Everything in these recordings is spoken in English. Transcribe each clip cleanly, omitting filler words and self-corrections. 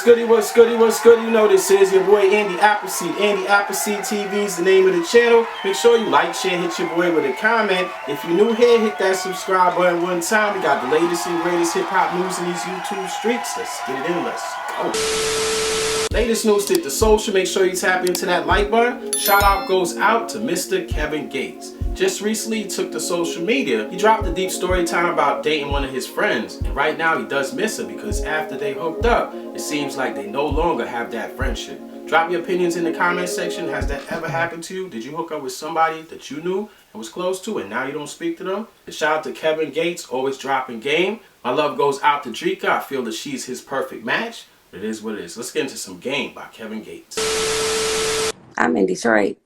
goody, what's goody, what's good? You know this is your boy Andy Appleseed. Andy Appleseed TV is the name of the channel. Make sure you like, share, hit your boy with a comment. If you're new here, hit that subscribe button one time. We got the latest and greatest hip-hop news in these YouTube streets. Let's get it in, let's go. Latest news hit the social. Make sure you tap into that like button. Shout out goes out to Mr. Kevin Gates. Just recently he took to social media. He dropped a deep story time about dating one of his friends. And right now he does miss her because after they hooked up, it seems like they no longer have that friendship. Drop your opinions in the comment section. Has that ever happened to you? Did you hook up with somebody that you knew and was close to and now you don't speak to them? And shout out to Kevin Gates, always dropping game. My love goes out to Drika. I feel that she's his perfect match. It is what it is. Let's get into some Game by Kevin Gates. I'm in Detroit.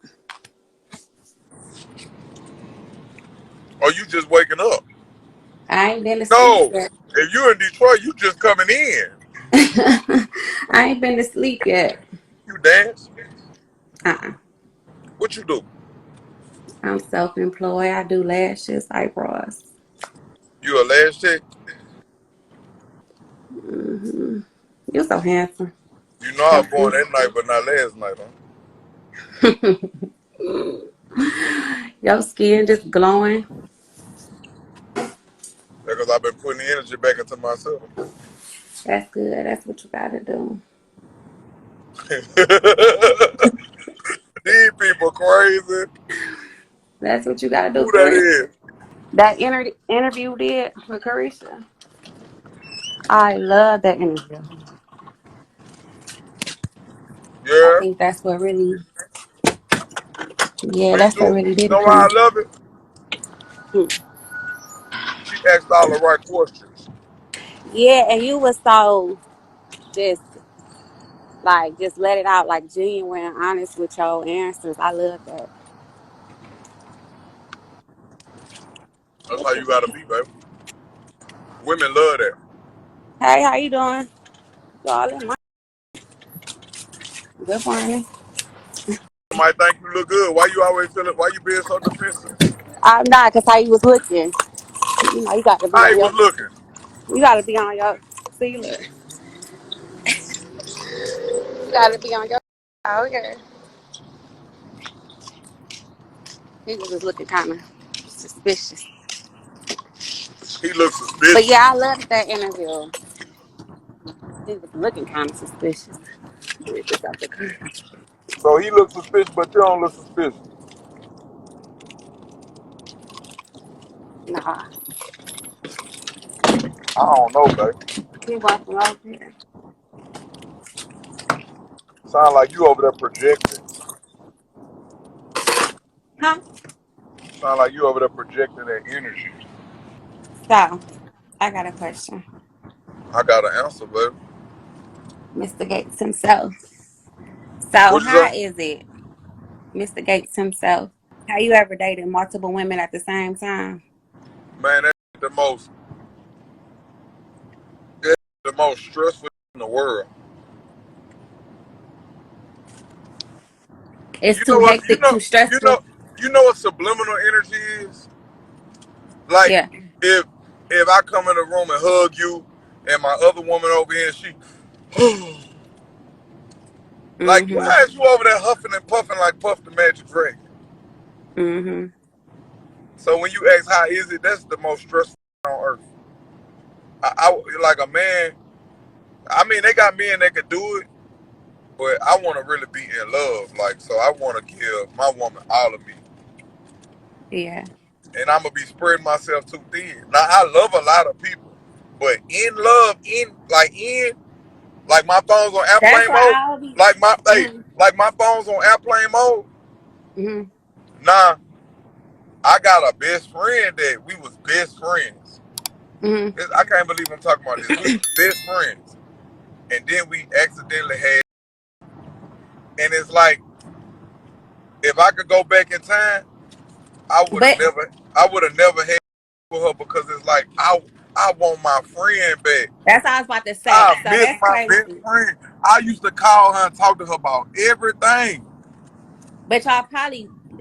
Or you just waking up? I ain't been to sleep No. yet. If you in Detroit, you just coming in. I ain't been to sleep yet. You dance? Uh-uh. What you do? I'm self-employed. I do lashes, eyebrows. You a lash chick? Mm-hmm. You're so handsome. You know I was born that night, but not last night, huh? Your skin just glowing. Because I've been putting the energy back into myself. That's good. That's what you gotta do. These people crazy. That's what you gotta do. Who that is? That interview did with Caresha. I love that interview. I Yeah. think that's what really, yeah, Me that's what too. really You did know it for why me. I love it? She asked all the right questions. Yeah, and you was so just just let it out, like genuine and honest with your answers. I love that. That's how you gotta be, baby. Women love that. Hey, how you doing? Darling, good morning. Somebody think you look good. Why you always feeling? Why you being so defensive? I'm not, cause how you was looking. You know, you got to be How he on was your. looking? You got to be on your. See, look. You got to be on your. Oh, okay. He was just looking kind of suspicious. He looks But suspicious. yeah, I loved that interview. He was looking kind of suspicious. Get this out the car. So he looks suspicious, but you don't look suspicious. Nah, I don't know, babe. he walking over here. Sound like you over there projecting. Huh? Sound like you over there projecting that energy. So, I got a question. I got an answer, baby. Mr. Gates himself. So, What you say? how is it, Mr. Gates himself? How you ever dated multiple women at the same time? Man, that's the most stressful in the world. It's You know too what? hectic, too stressful. You know what subliminal energy is? Like Yeah. if I come in the room and hug you, and my other woman over here, she, like, Mm-hmm. why is you over there huffing and puffing like Puff the Magic Dragon? Mm-hmm. So when you ask how is it, that's the most stressful on earth. I like a man. I mean, they got men that can do it, but I want to really be in love. Like, so I want to give my woman all of me, Yeah. and I'm gonna be spreading myself too thin. Now I love a lot of people, but in love, like my phone's on That's airplane mode. why I'll be. Like Mm-hmm. like my phone's on airplane mode. Mm-hmm. Nah, I got a best friend that we was best friends. Mm-hmm. I can't believe I'm talking about this. We was best friends, and then we accidentally had. And it's like if I could go back in time, But I would have never had with her because it's like I want my friend back. that's what I was about to say. I So miss that's my best crazy. friend. I used to call her and talk to her about everything. But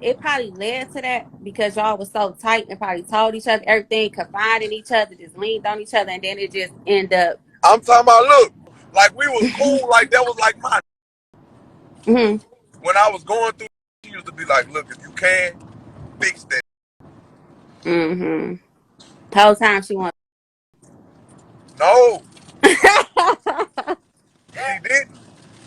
it probably led to that because y'all was so tight and probably told each other everything, confided in each other, just leaned on each other, and then it just ended up. I'm talking about, look, Like we was cool. Like that was like my. Mhm. When I was going through, she used to be like, "Look, if you can fix that." Mhm. The whole time she wants. No, she didn't.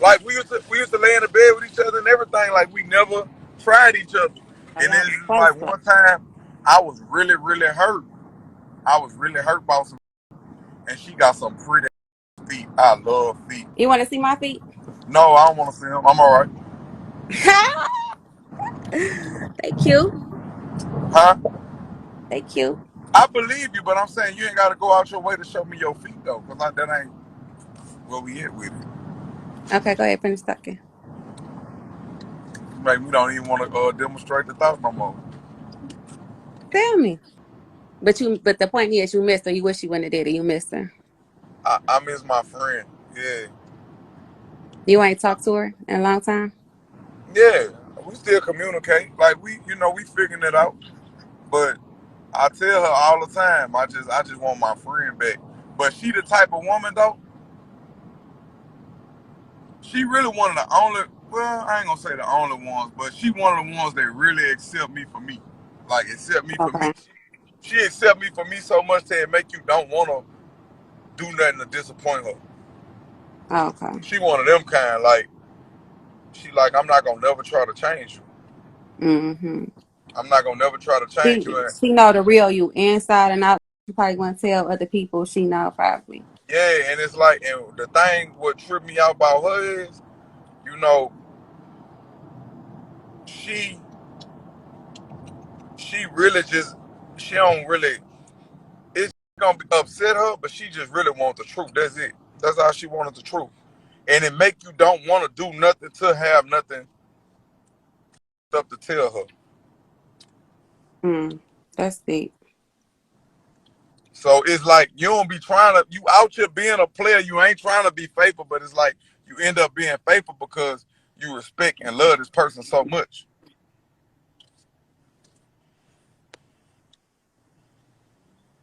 Like we used to lay in the bed with each other and everything. Like we never tried each other. Oh, And then y'all was like close. one time, I was really really hurt. I was really hurt about some, and she got some pretty feet. I love feet. You want to see my feet? No, I don't want to see them. I'm all right. They cute. Huh? They cute. I believe you, but I'm saying you ain't got to go out your way to show me your feet though, because that ain't where we at with it. Okay, go ahead, finish talking. Like we don't even want to demonstrate the thought no more. Tell me. But the point is, you missed her. You wish you wouldn't have did it. You missed her. I miss my friend. Yeah, You ain't talked to her in a long time. yeah. We still communicate. Like we figuring it out. But I tell her all the time, I just want my friend back. But she the type of woman though. She really one of the only. Well, I ain't gonna say the only ones, but she one of the ones that really accept me for me. Like accept me for me. Okay. She accept me for me so much that it make you don't want to do nothing to disappoint her. Okay. She one of them kind. Like she like I'm not gonna never try to change you. Mm-hmm. I'm not gonna never try to change you. And She know the real you inside and out. You probably want to tell other people she know probably. yeah, and it's like, and the thing what tripped me out about her is, you know, she she really just she don't really it's gonna upset her, but she just really wants the truth. That's it. That's how she wanted the truth, and it make you don't want to do nothing to have nothing stuff to tell her. Mm. That's deep. So it's like you don't be trying to you out here being a player. You ain't trying to be faithful, but it's like you end up being faithful because you respect and love this person so much.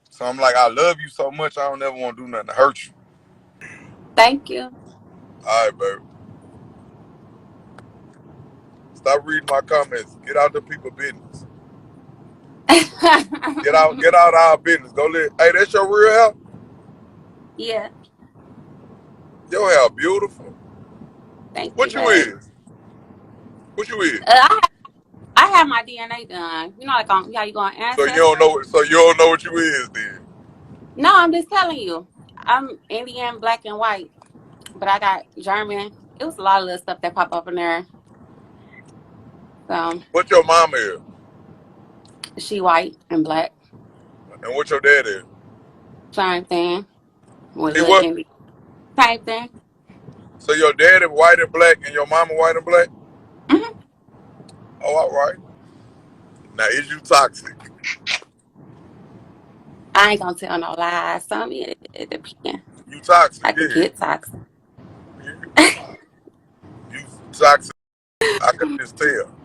So I'm like, I love you so much. I don't ever want to do nothing to hurt you. Thank you. All right, baby. Stop reading my comments. Get out the people business. Get out our business. Go live. Hey, that's your real hair? Yeah. Your hair beautiful. Thank you, What you babe. is? What you is? I had my DNA done. You know, like on how you go on Ancestry. So you don't know what you is then. No, I'm just telling you. I'm Indian, black and white, but I got German. It was a lot of little stuff that pop up in there. So What your mama is? she white and black, And what your dad is? same thing. With a He little what? Indian, same thing. So your dad is white and black and your mama white and black? Hmm. Oh, all right. Now is you toxic? I ain't gonna tell no lies. So I mean, it depends. You toxic, I could yeah. get toxic. You toxic. I could just tell.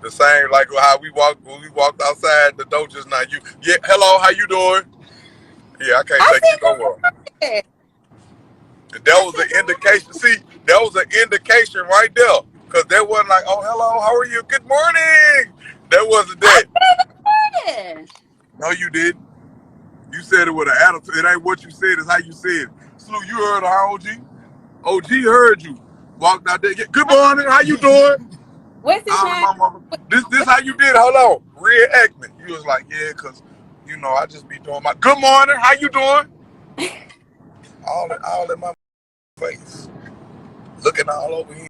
The same like how we walked when we walked outside the door just now. You yeah, hello, how you doing? Yeah, I can't I take you said nowhere. good. And that I was said an indication. See, that was an indication right there. Cause that wasn't like, oh hello, how are you? Good morning. That wasn't I that. said good. No, you didn't. You said it with an attitude. It ain't what you said, it's how you said it. Slew, you heard her, OG. OG heard you. Walked out there. Good morning, how you doing? What's his All of name? my mother. This how you did. Hold on. Reenactment. You was like, yeah, cause I just be doing my good morning. How you doing? All in my face, looking all over here.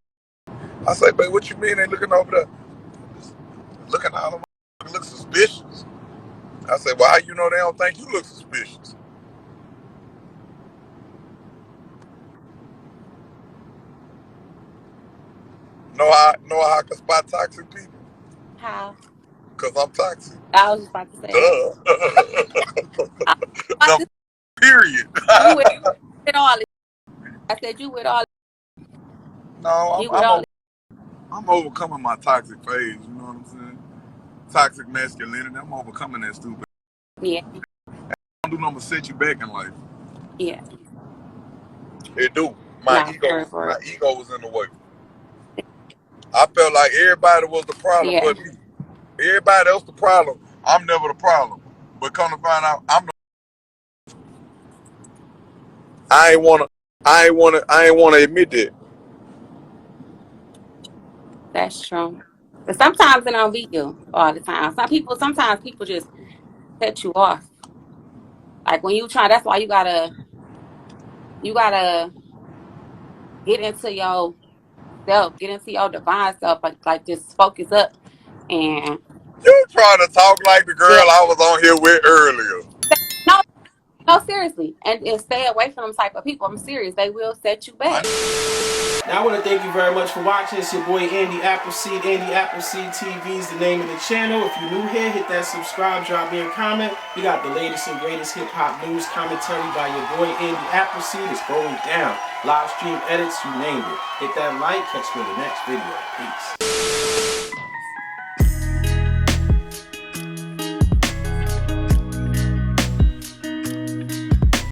I say, babe, what you mean they looking over there? Just looking all over. Look suspicious. I say, well, how you know they don't think you look suspicious? Know how I can spot toxic people? How? Cause I'm toxic. I was just about to say that. Duh. I was about No, to, period. you with all this. I said you with all No, you with all I'm overcoming my toxic phase. You know what I'm saying? Toxic masculinity. I'm overcoming that stupid. this. Yeah, I don't do nothing but set you back in life. yeah. It do. Nah, for My real. ego was in the way. I felt like everybody was the problem Yeah, but me. Everybody else the problem. I'm never the problem. But come to find out, I ain't wanna I ain't wanna admit that. that's true. But sometimes it don't be you all the time. Sometimes people just set you off. Like when you try, that's why you gotta get into yourself, get into your divine self, like just focus up and You trying to talk like the girl yeah, I was on here with earlier. no, no, seriously, and stay away from them type of people. I'm serious; they will set you I, back. Now I want to thank you very much for watching. It's your boy Andy Appleseed. Andy Appleseed TV is the name of the channel. If you're new here, hit that subscribe, drop me a comment. We got the latest and greatest hip-hop news commentary by your boy Andy Appleseed. It's going down. Live stream edits, you named it. Hit that like, catch me in the next video. Peace.